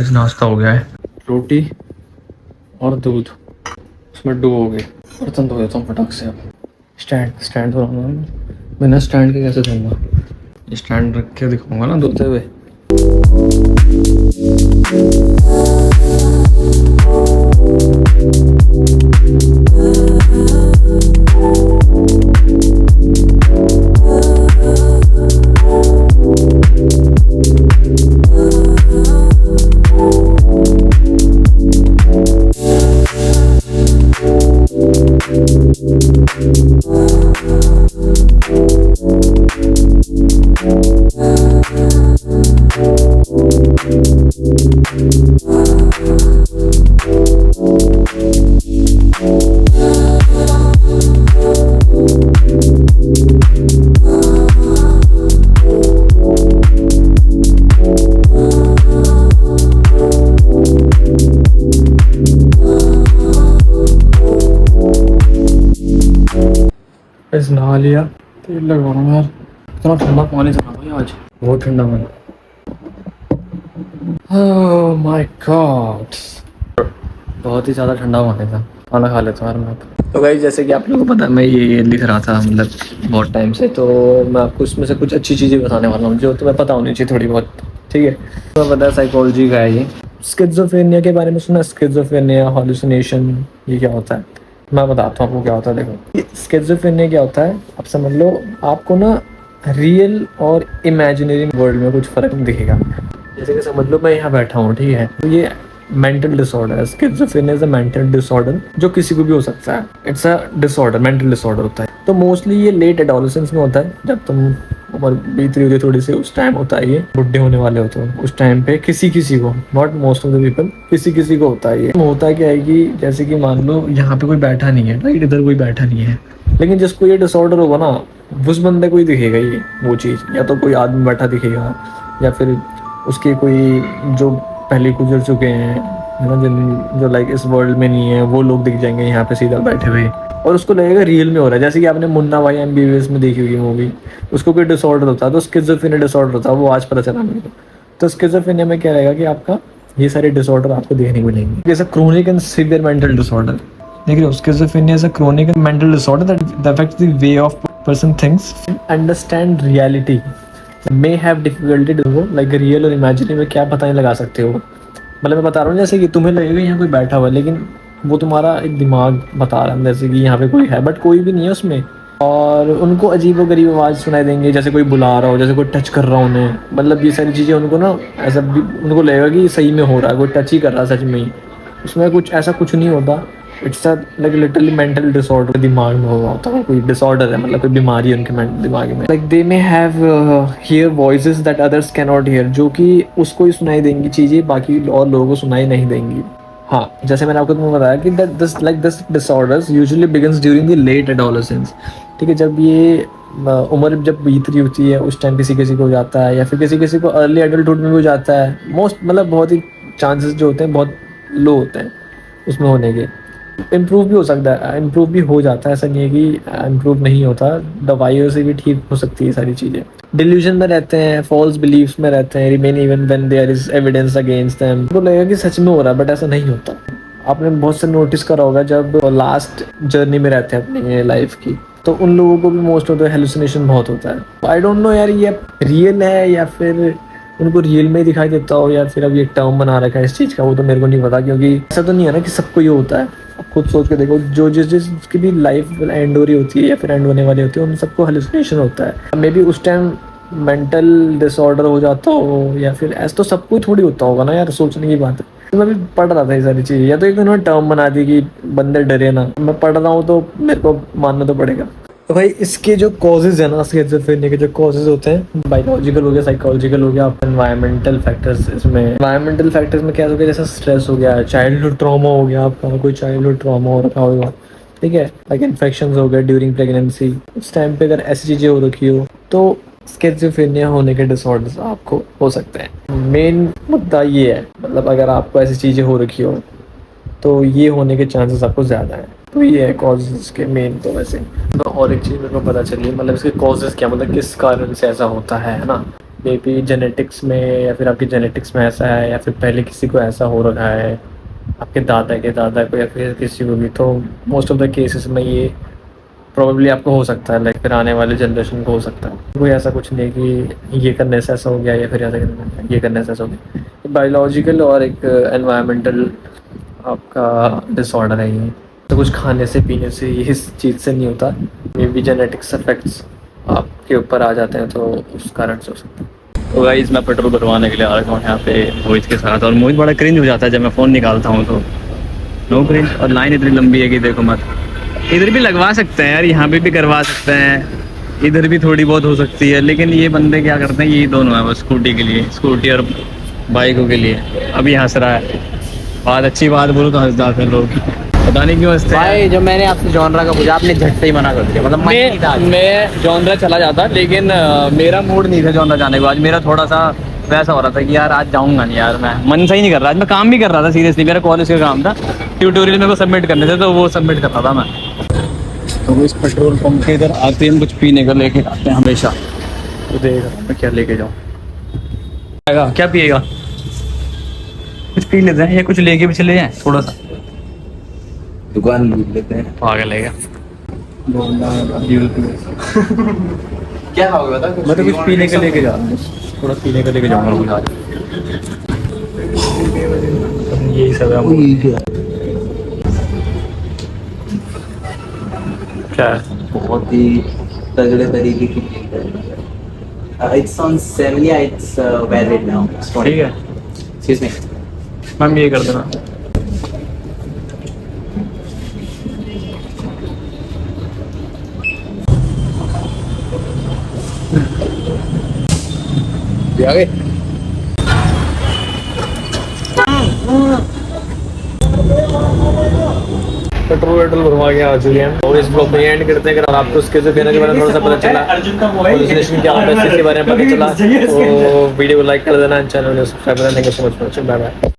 Guys नाश्ता हो गया है, रोटी और दूध उसमें डुबोगे। बर्तन धो देता हूँ फटाक से। अब स्टैंड धोऊंगा, बिना स्टैंड के कैसे धोऊंगा? स्टैंड रख के दिखाऊंगा ना धोते हुए। इस नहा लिया, तेल लगवाऊंगा यार। इतना ठंडा पानी था भाई आज, बहुत ठंडा पानी। ओह माय गॉड, बहुत ही ज़्यादा ठंडा पानी था। खाना खा लेता हूँ यार मैं। तो गाइस जैसे कि आप लोगों को पता है, मैं ये लिख रहा था मतलब बहुत टाइम से, तो मैं आपको इसमें से कुछ अच्छी चीज़ें बताने वाला हूँ जो तुम्हें पता होनी चाहिए थोड़ी बहुत, ठीक है? तो पता है साइकोलॉजी का है ये। स्किज़ोफ्रेनिया के बारे में सुना? स्किज़ोफ्रेनिया, हॉल्यूसिनेशन, ये क्या होता है? मैं बताता हूँ आपको क्या होता है। देखो, स्किज़ोफ्रेनिया क्या होता है, आप समझ लो, आपको ना रियल और इमेजिनरी वर्ल्ड में कुछ फ़र्क नहीं दिखेगा। जैसे कि समझ लो मैं यहाँ बैठा हूँ, ठीक है? तो ये मेंटल डिसऑर्डर है। Schizophrenia is a mental disorder जो किसी को भी हो सकता है। It's a disorder, mental disorder होता है। तो मोस्टली ये लेट एडोलेसेंस में होता है, जब तुम उम्र बीत रही होती है थोड़ी सी, उस टाइम होता है ये। बुढ़े होने वाले होते हो उस टाइम पे, किसी को, not most of the people, किसी को होता है ये। होता क्या है कि जैसे कि मान लो यहाँ पे कोई बैठा नहीं है, राइट? इधर कोई बैठा नहीं है, लेकिन जिसको ये डिसऑर्डर होगा ना, उस बंदे को ही दिखेगा ये वो चीज़। या तो कोई आदमी बैठा दिखेगा, या फिर उसके कोई जो पहले गुजर चुके हैं, है ना, जिन जो लाइक इस वर्ल्ड में नहीं है, वो लोग दिख जाएंगे यहाँ पे सीधा बैठे हुए, और उसको लगेगा रियल में हो रहा है। जैसे कि आपने मुन्ना भाई MBBS में देखी होगी मूवी, उसको कोई डिसऑर्डर होता है, तो स्किज़ोफ्रेनिया डिसऑर्डर होता है, वो आज पता चला मेरे को। तो स्किज़ोफ्रेनिया में क्या रहेगा कि आपका ये सारे डिसऑर्डर आपको देखने को मिलेंगे। जैसे chronic and severe mental disorder, देख रहे हो? Schizophrenia is a chronic and mental disorder that affects the way of person thinks, understand reality, may have difficulty to like real और इमेजिनरी में क्या पता नहीं लगा सकते हो। मतलब मैं बता रहा हूँ, जैसे कि तुम्हें लगेगा यहाँ कोई बैठा हुआ है, लेकिन वो तुम्हारा एक दिमाग बता रहा है जैसे कि यहाँ पे कोई है, बट कोई भी नहीं है उसमें। और उनको अजीब व गरीब आवाज़ सुनाई देंगे, जैसे कोई बुला रहा हो, जैसे कोई टच कर रहा हो उन्हें। मतलब ये सारी चीज़ें उनको ना ऐसा भी उनको लगेगा कि सही में हो रहा है, कोई टच ही कर रहा है सच में ही। उसमें कुछ ऐसा कुछ नहीं होता। It's a like literally mental disorder, दिमाग में हो रहा होता है, कोई डिसऑर्डर है, मतलब कोई बीमारी है उनके दिमाग में। Like they may have here voices that others can not here, जो कि उसको ही सुनाई देंगी चीज़ें, बाकी और लोगों को सुनाई नहीं देंगी। हाँ, जैसे मैंने आपको तुम्हें बताया कि this disorders usually begins during the late adolescence, ठीक है? जब ये उम्र जब बीत रही होती है, उस टाइम किसी को हो जाता है, या फिर किसी को अर्ली एडल्टहुड में भी हो जाता है। मोस्ट मतलब बहुत ही चांसेस जो होते हैं बहुत लो होते हैं उसमें होने के। इम्प्रूव भी हो सकता है, इम्प्रूव भी हो जाता है, ऐसा नहीं है कि इम्प्रूव नहीं होता, दवाइयों से भी ठीक हो सकती है सारी चीज़ें। डिल्यूजन में रहते हैं, फॉल्स बिलीफ्स में रहते हैं, remain even when there is evidence against them. उनको लगेगा कि सच में हो रहा है, बट ऐसा नहीं होता। आपने बहुत से नोटिस करा होगा, जब लास्ट जर्नी में रहते हैं अपनी लाइफ की, तो उन लोगों को भी मोस्ट ऑफ द हेलुसिनेशन बहुत होता है। आई डोंट नो यार, ये रियल है या फिर उनको रियल में ही दिखाई देता हो, या फिर अब ये टर्म बना रखा है इस चीज़ का, वो तो मेरे को नहीं पता। क्योंकि ऐसा तो नहीं है ना कि सबको ये होता है। आप खुद सोच के देखो, जो जिसकी भी लाइफ एंड हो रही होती है या फिर एंड होने वाली होती है, उन सबको हेलुसिनेशन होता है। मे बी उस टाइम मेंटल डिसऑर्डर हो जाता हो, या फिर ऐसा तो सबको ही थोड़ी होता होगा ना यार, सोचने की बात है। तो मैं भी पढ़ रहा था ये सारी चीज़ें, या तो एक उन्होंने टर्म बना दी कि बंदे डरे ना। मैं पढ़ रहा हूँ तो मेरे को मानना तो पड़ेगा। तो भाई इसके जो कॉजेज़ है ना, स्किज़ोफ्रेनिया के जो कॉजेज़ होते हैं, बायोलॉजिकल हो गया, साइकोलॉजिकल हो गया, एनवायरमेंटल फैक्टर्स। इसमें एनवायरमेंटल फैक्टर्स में क्या हो गया, जैसे स्ट्रेस हो गया, चाइल्डहुड ट्रॉमा हो गया, आपका कोई चाइल्डहुड ट्रॉमा हो रखा होगा, ठीक है? लाइक इन्फेक्शंस हो गए ड्यूरिंग प्रेगनेंसी, उस टाइम पे अगर ऐसी चीज़ें हो रखी हो, तो स्किज़ोफ्रेनिया होने के डिसऑर्डर्स आपको हो सकते हैं। मेन मुद्दा ये है, मतलब अगर आपको ऐसी चीज़ें हो रखी हो, तो ये होने के चांसेस आपको ज़्यादा हैं। तो ये है कॉजेज़ के मेन। तो वैसे तो और एक चीज़ मेरे को पता चली, मतलब इसके कॉजेज़ क्या, मतलब किस कारण से ऐसा होता है ना? मे बी जेनेटिक्स में, या फिर आपकी जेनेटिक्स में ऐसा है, या फिर पहले किसी को ऐसा हो रखा है, आपके दादा के दादा को, या फिर किसी को भी, तो मोस्ट ऑफ द केसेस में ये प्रॉब्ली आपको हो सकता है, लाइक फिर आने वाले जनरेशन को हो सकता है। कोई ऐसा कुछ नहीं कि ये करने से ऐसा हो गया या फिर ऐसा ये करने से ऐसा हो गया। बायोलॉजिकल और एक एनवायरमेंटल आपका डिसऑर्डर है ये। तो कुछ खाने से पीने से इस चीज़ से नहीं होता, मे बी जेनेटिक्स इफेक्ट्स आपके ऊपर आ जाते हैं तो उस कारण से हो सकता है। तो गाइस मैं पेट्रोल भरवाने के लिए आ रखा हूँ यहाँ पे मोहित के साथ, और मोहित बड़ा क्रिंज हो जाता है जब मैं फ़ोन निकालता हूँ तो। नो क्रिंज, और लाइन इतनी लंबी है कि देखो मत। इधर भी लगवा सकते हैं यार, यहाँ पे भी करवा सकते हैं, इधर भी थोड़ी बहुत हो सकती है, लेकिन ये बंदे क्या करते हैं, ये दोनों है बस स्कूटी के लिए, स्कूटी और बाइकों के लिए। अभी हंस रहा है, बात अच्छी बात बोलो तो हंस जाते हैं लोग, पता नहीं क्यों हंसते हैं। भाई जब मैंने आपसे जॉनरा का पूछा आपने झट से ही मना कर दिया, मतलब मन नहीं था। मैं जॉनरा चला जाता, लेकिन मेरा मूड नहीं था जॉनरा जाने को। आज मेरा थोड़ा सा वैसा हो रहा था कि यार आज जाऊंगा नहीं यार, मैं मन सही नहीं कर रहा। आज मैं काम भी कर रहा था सीरियसली, मेरा कॉलेज का काम था, ट्यूटोरियल मेरे को सबमिट करने थे, तो वो सबमिट कर रहा था मैं। तो इस पेट्रोल पंप के इधर आते हैं, कुछ पीने का लेके आते हैं हमेशा, तो देख रहा हूँ मैं क्या लेके जाऊँ। क्या पिएगा? कुछ पी लेते हैं या कुछ लेके भी चले जाएं थोड़ा सा, दुकान ढूंढ लेते हैं। आगे लेगा क्या खाओगे बता? मैं तो कुछ पीने के लेके जा रहा हूँ, थोड़ा पीने का लेके जाऊँगा मुझे आज। यही सब है। क्या है? बहुत ही तगड़े तरीके की चीज है। It's on 7, yeah, it's valid now. It's 20. ठीक है Excuse me. मैम, ये कर देना। आ गए। पेट्रोल भरवा के आ चुके हैं, और इस ब्लॉग में एंड करते हैं। अगर आपको उसके जो कहने के बारे में थोड़ा सा पता चला, ऑर्गेनाइजेशन क्या होता है इसके बारे में पता चला, तो वीडियो को लाइक कर देना, चैनल को सब्सक्राइब करना। Thank you so much, bye bye.